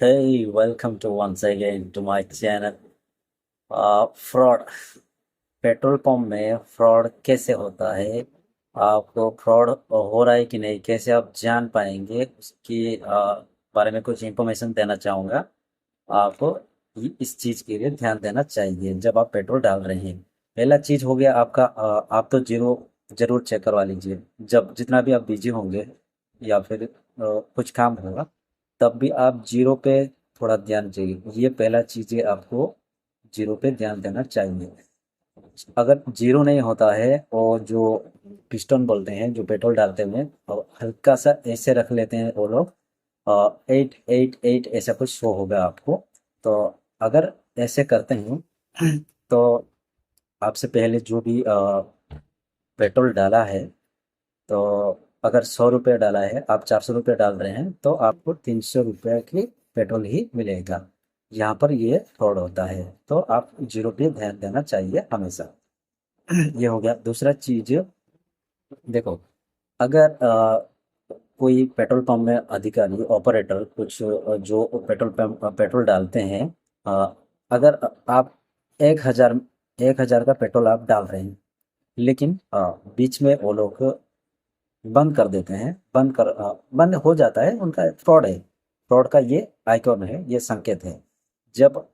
Hey, welcome to once again to my channel. Fraud petrol pump में fraud कैसे होता है? आपको फ्रॉड हो रहा है कि नहीं, कैसे आप जान पाएंगे उसकी बारे में कुछ इंफॉर्मेशन देना चाहूँगा आपको। इस चीज़ के लिए ध्यान देना चाहिए जब आप पेट्रोल डाल रहे हैं। पहला चीज़ हो गया आपका, आप तो जीरो जरूर चेक करवा लीजिए। जब जितना भी आप बिजी होंगे या फिर कुछ काम होगा, तब भी आप जीरो पे थोड़ा ध्यान चाहिए। ये पहला चीज़ है, आपको जीरो पे ध्यान देना चाहिए। अगर जीरो नहीं होता है और जो पिस्टन बोलते हैं जो पेट्रोल डालते हैं, और हल्का सा ऐसे रख लेते हैं वो लोग, 888 ऐसा कुछ शो होगा आपको। तो अगर ऐसे करते हैं तो आपसे पहले जो भी पेट्रोल डाला है, तो अगर 100 रुपये डाला है, आप 400 रुपये डाल रहे हैं, तो आपको 300 रुपये की पेट्रोल ही मिलेगा। यहाँ पर ये फ्रॉड होता है, तो आप जीरो पे ध्यान देना चाहिए हमेशा। ये हो गया। दूसरा चीज देखो, अगर कोई पेट्रोल पंप में अधिकारी ऑपरेटर कुछ जो पेट्रोल पंप पेट्रोल डालते हैं, अ, अगर आप 1,000 1,000 का पेट्रोल आप डाल रहे हैं, लेकिन बीच में वो लोग बंद कर देते हैं, बंद हो जाता है, उनका फ्रॉड है। फ्रॉड का ये आइकॉन है, ये संकेत है। जब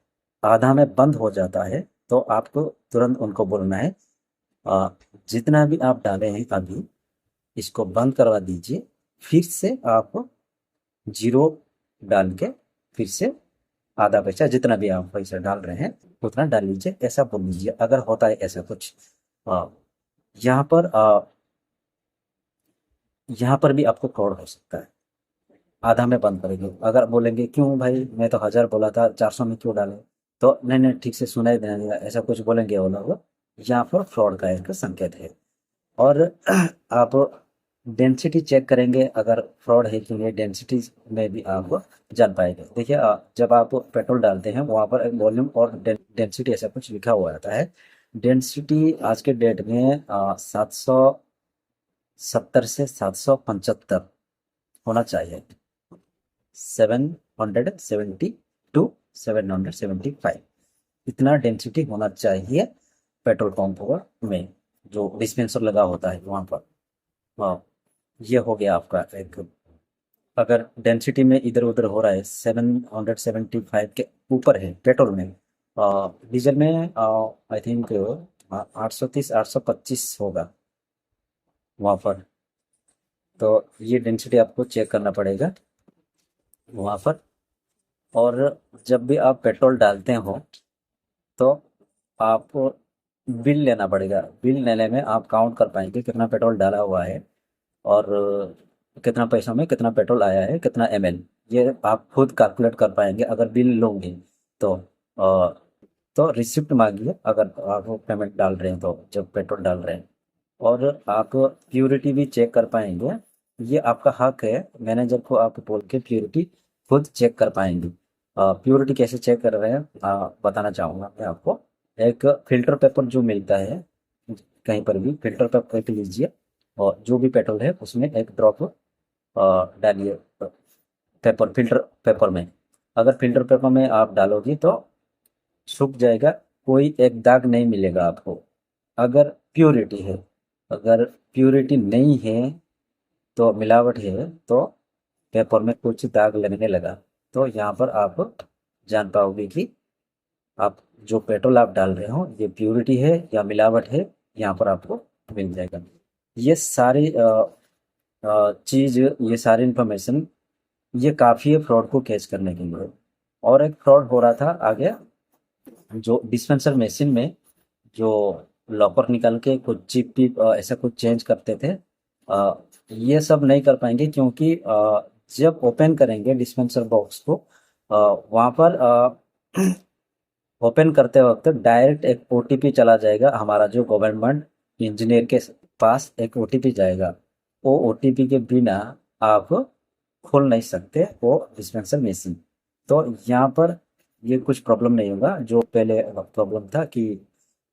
आधा में बंद हो जाता है, तो आपको तुरंत उनको बोलना है, अ, जितना भी आप डाले हैं अभी, इसको बंद करवा दीजिए। फिर से आप जीरो डाल के फिर से आधा पैसा, जितना भी आप पैसा डाल रहे हैं उतना डाल लीजिए, ऐसा बोल लीजिए। अगर होता है ऐसा कुछ, अ, यहाँ पर यहाँ पर भी आपको फ्रॉड हो सकता है। आधा में बंद करेंगे, अगर बोलेंगे क्यों भाई, मैं तो 1,000 बोला था, 400 में क्यों डाले? तो नहीं नहीं, ठीक से सुनाई देना नहीं, ऐसा कुछ बोलेंगे वो लोग। यहाँ पर फ्रॉड का एक संकेत है। और आप डेंसिटी चेक करेंगे, अगर फ्रॉड है कि नहीं, डेंसिटी में भी आप जान पाएंगे। देखिए, जब आप पेट्रोल डालते हैं वहाँ पर एक वॉल्यूम और डेंसिटी ऐसा कुछ लिखा हुआ आता है। डेंसिटी आज के डेट में 770 से 775 होना चाहिए। 772 775, इतना डेंसिटी होना चाहिए पेट्रोल पंप में, जो डिस्पेंसर लगा होता है वहाँ पर। हाँ, ये हो गया आपका एक। अगर डेंसिटी में इधर उधर हो रहा है, 775 के ऊपर है पेट्रोल में, डीजल में आई थिंक 830 825 होगा वहाँ पर। तो ये डेंसिटी आपको चेक करना पड़ेगा वहाँ पर। और जब भी आप पेट्रोल डालते हो, तो आपको बिल लेना पड़ेगा। बिल लेने में आप काउंट कर पाएंगे कितना पेट्रोल डाला हुआ है, और कितना पैसों में कितना पेट्रोल आया है, कितना ml, ये आप खुद कैलकुलेट कर पाएंगे अगर बिल लोगे तो। तो रिसिप्ट मांगिए अगर आप पेमेंट डाल रहे हैं, तो जब पेट्रोल डाल रहे हैं। और आप प्योरिटी भी चेक कर पाएंगे। ये आपका हक है, मैनेजर को आप बोल के प्योरिटी खुद चेक कर पाएंगे। प्योरिटी कैसे चेक कर रहे हैं, बताना चाहूँगा मैं आपको। एक फिल्टर पेपर जो मिलता है, कहीं पर भी फिल्टर पेपर एक लीजिए, और जो भी पेट्रोल है उसमें एक ड्रॉप डालिए पेपर, फिल्टर पेपर में। अगर फिल्टर पेपर में आप डालोगी तो सूख जाएगा, कोई एक दाग नहीं मिलेगा आपको, अगर प्योरिटी है। अगर प्योरिटी नहीं है, तो मिलावट है, तो पेपर में कुछ दाग लगने लगा, तो यहाँ पर आप जान पाओगे कि आप जो पेट्रोल आप डाल रहे हो ये प्योरिटी है या मिलावट है। यहाँ पर आपको मिल जाएगा। ये सारी चीज़, ये सारी इंफॉर्मेशन, ये काफ़ी है फ्रॉड को कैच करने के लिए। और एक फ्रॉड हो रहा था आगे, जो डिस्पेंसर मशीन में जो लॉकर निकाल के कुछ चिप टिप ऐसा कुछ चेंज करते थे, ये सब नहीं कर पाएंगे, क्योंकि जब ओपन करेंगे डिस्पेंसर बॉक्स को, वहाँ पर ओपन करते वक्त डायरेक्ट एक ओटीपी चला जाएगा, हमारा जो गवर्नमेंट इंजीनियर के पास एक ओटीपी जाएगा। वो ओटीपी के बिना आप खोल नहीं सकते वो डिस्पेंसर मशीन। तो यहाँ पर ये कुछ प्रॉब्लम नहीं होगा, जो पहले प्रॉब्लम था कि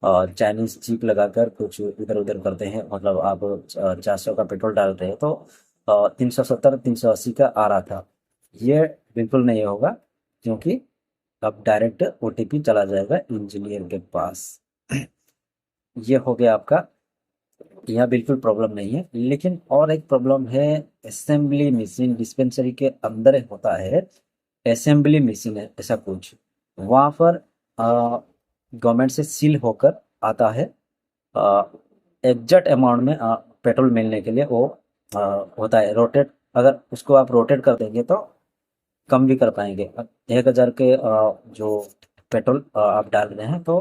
चाइनीज चिप लगाकर कुछ इधर उधर करते हैं। मतलब आप 400 का पेट्रोल डाल रहे हैं, तो 370 380 का आ रहा था। ये बिल्कुल नहीं होगा। क्योंकि अब डायरेक्ट ओटीपी चला जाएगा इंजीनियर के पास। ये हो गया आपका, यह बिल्कुल प्रॉब्लम नहीं है। लेकिन और एक प्रॉब्लम है, असेंबली मशीन डिस्पेंसरी के अंदर होता है, असेंबली मशीन है ऐसा कुछ, वहाँ पर गवर्नमेंट से सील होकर आता है एग्जैक्ट अमाउंट में पेट्रोल मिलने के लिए। वो अ, होता है रोटेट, अगर उसको आप रोटेट कर देंगे तो कम भी कर पाएंगे। 1,000 के जो पेट्रोल आप डाल रहे हैं तो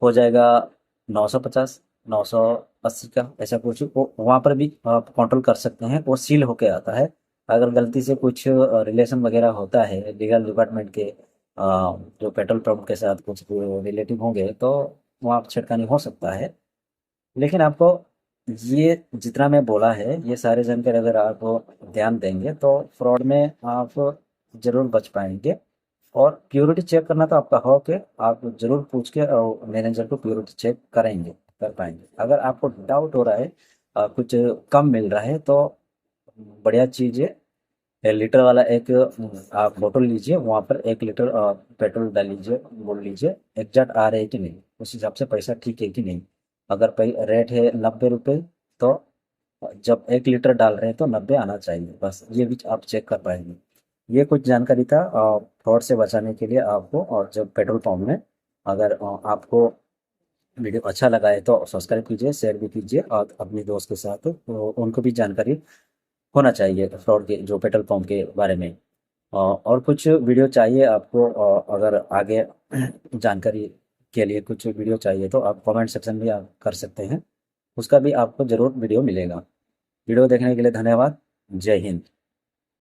हो जाएगा 950, 980 का ऐसा कुछ। वो वहाँ पर भी आप कंट्रोल कर सकते हैं, वो सील होके आता है। अगर गलती से कुछ रिलेशन वगैरह होता है लीगल डिपार्टमेंट के जो पेट्रोल पंप के साथ कुछ रिलेटिव होंगे तो वहाँ छेड़खानी हो सकता है। लेकिन आपको ये जितना मैं बोला है ये सारी जानकारी अगर आप ध्यान देंगे तो फ्रॉड में आप ज़रूर बच पाएंगे। और प्योरिटी चेक करना तो आपका हक है, आप ज़रूर पूछ के और मैनेजर को प्योरिटी चेक करेंगे, कर पाएंगे। अगर आपको डाउट हो रहा है कुछ कम मिल रहा है तो बढ़िया चीज़ है, 1 लीटर वाला एक आप बोतल लीजिए, वहाँ पर 1 लीटर पेट्रोल डाल लीजिए, बोल लीजिए एग्जैक्ट आ रहे हैं कि नहीं, उस हिसाब से पैसा ठीक है कि नहीं। अगर रेट है 90 रुपये तो जब 1 लीटर डाल रहे हैं तो 90 आना चाहिए, बस ये भी आप चेक कर पाएंगे। ये कुछ जानकारी था फ्रॉड से बचाने के लिए आपको। और जब पेट्रोल पंप में अगर आपको वीडियो अच्छा लगा है तो सब्सक्राइब कीजिए, शेयर भी कीजिए और अपने दोस्त के साथ तो उनको भी जानकारी होना चाहिए फ्रॉड के जो पेट्रोल पंप के बारे में। और कुछ वीडियो चाहिए आपको, अगर आगे जानकारी के लिए कुछ वीडियो चाहिए तो आप कमेंट सेक्शन में आप कर सकते हैं, उसका भी आपको ज़रूर वीडियो मिलेगा। वीडियो देखने के लिए धन्यवाद। जय हिंद।